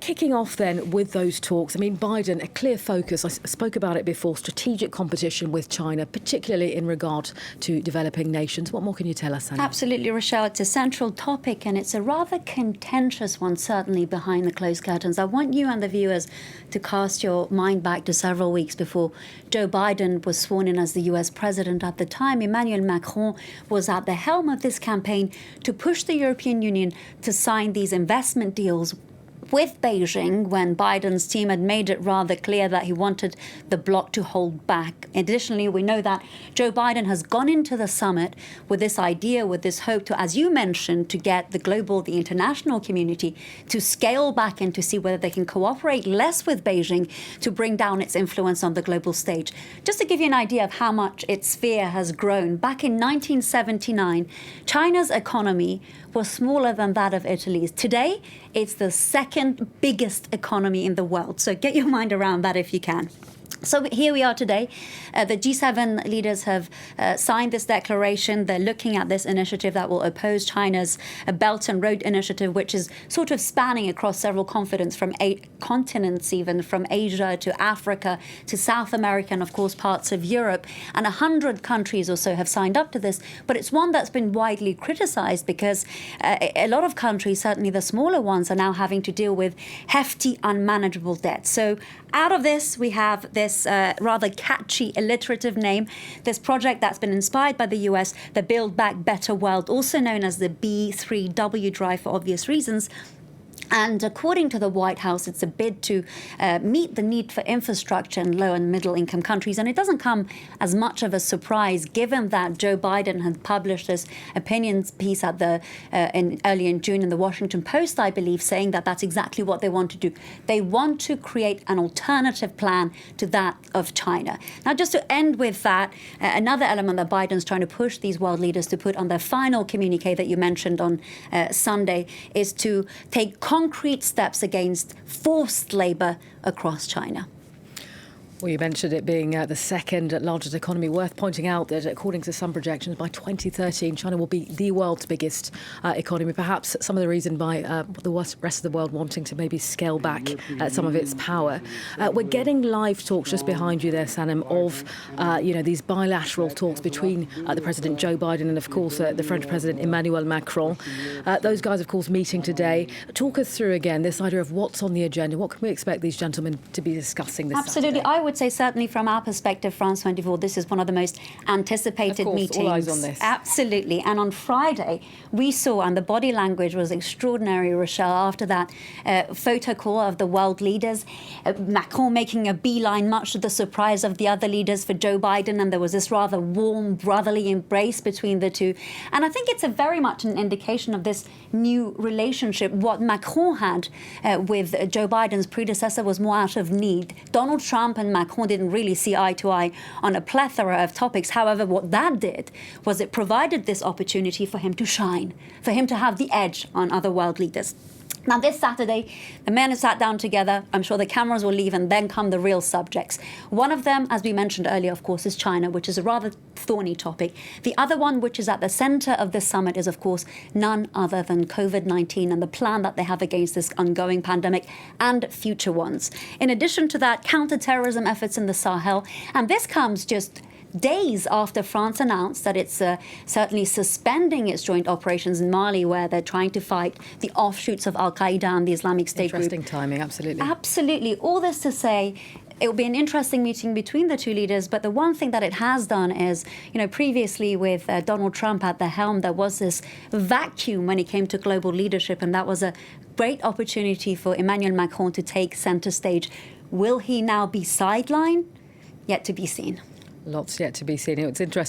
Kicking off then with those talks, I mean, Biden, a clear focus, I spoke about it before, strategic competition with China, particularly in regard to developing nations. What more can you tell us, Anna? Absolutely, Rochelle. It's a central topic, and it's a rather contentious one, certainly behind the closed curtains. I want you and the viewers to cast your mind back to several weeks before Joe Biden was sworn in as the US president. At the time, Emmanuel Macron was at the helm of this campaign to push the European Union to sign these investment deals with Beijing when Biden's team had made it rather clear that he wanted the bloc to hold back. Additionally, we know that Joe Biden has gone into the summit with this idea, with this hope to, as you mentioned, to get the international community to scale back and to see whether they can cooperate less with Beijing to bring down its influence on the global stage. Just to give you an idea of how much its sphere has grown, back in 1979, China's economy was smaller than that of Italy's. Today, it's the second biggest economy in the world. So get your mind around that if you can. So here we are today. The G7 leaders have signed this declaration. They're looking at this initiative that will oppose China's Belt and Road Initiative, which is sort of spanning across several continents, from 8 continents, even from Asia to Africa to South America and, of course, parts of Europe. And 100 countries or so have signed up to this. But it's one that's been widely criticized because a lot of countries, certainly the smaller ones, are now having to deal with hefty, unmanageable debt. So out of this, we have this rather catchy, alliterative name, this project that's been inspired by the US, the Build Back Better World, also known as the B3W drive for obvious reasons. And according to the White House, it's a bid to meet the need for infrastructure in low and middle income countries. And it doesn't come as much of a surprise, given that Joe Biden had published this opinions piece at early in June in the Washington Post, I believe, saying that that's exactly what they want to do. They want to create an alternative plan to that of China. Now, just to end with that, another element that Biden's trying to push these world leaders to put on their final communique that you mentioned on Sunday is to take concrete steps against forced labor across China. Well, you mentioned it being the second largest economy. Worth pointing out that, according to some projections, by 2013, China will be the world's biggest economy. Perhaps some of the reason by the rest of the world wanting to maybe scale back some of its power. We're getting live talks just behind you there, Sanam, of these bilateral talks between the President Joe Biden and, of course, the French President Emmanuel Macron. Those guys, of course, meeting today. Talk us through again this idea of what's on the agenda. What can we expect these gentlemen to be discussing this Absolutely. Saturday? I would say certainly from our perspective, France 24, this is one of the most anticipated of course, meetings. All eyes on this. Absolutely. And on Friday, we saw, and the body language was extraordinary, Rochelle, after that photo call of the world leaders, Macron making a beeline, much to the surprise of the other leaders, for Joe Biden, and there was this rather warm, brotherly embrace between the two. And I think it's very much an indication of this new relationship. What Macron had with Joe Biden's predecessor was more out of need. Donald Trump and Macron didn't really see eye to eye on a plethora of topics. However, what that did was it provided this opportunity for him to shine, for him to have the edge on other world leaders. Now, this Saturday, the men have sat down together. I'm sure the cameras will leave, and then come the real subjects. One of them, as we mentioned earlier, of course, is China, which is a rather thorny topic. The other one, which is at the center of this summit, is, of course, none other than COVID-19 and the plan that they have against this ongoing pandemic and future ones. In addition to that, counter-terrorism efforts in the Sahel. And this comes just days after France announced that it's certainly suspending its joint operations in Mali, where they're trying to fight the offshoots of Al-Qaeda and the Islamic State group. Interesting timing, absolutely. Absolutely. All this to say, it will be an interesting meeting between the two leaders. But the one thing that it has done is, previously with Donald Trump at the helm, there was this vacuum when it came to global leadership. And that was a great opportunity for Emmanuel Macron to take center stage. Will he now be sidelined? Yet to be seen. Lots yet to be seen. It's interesting.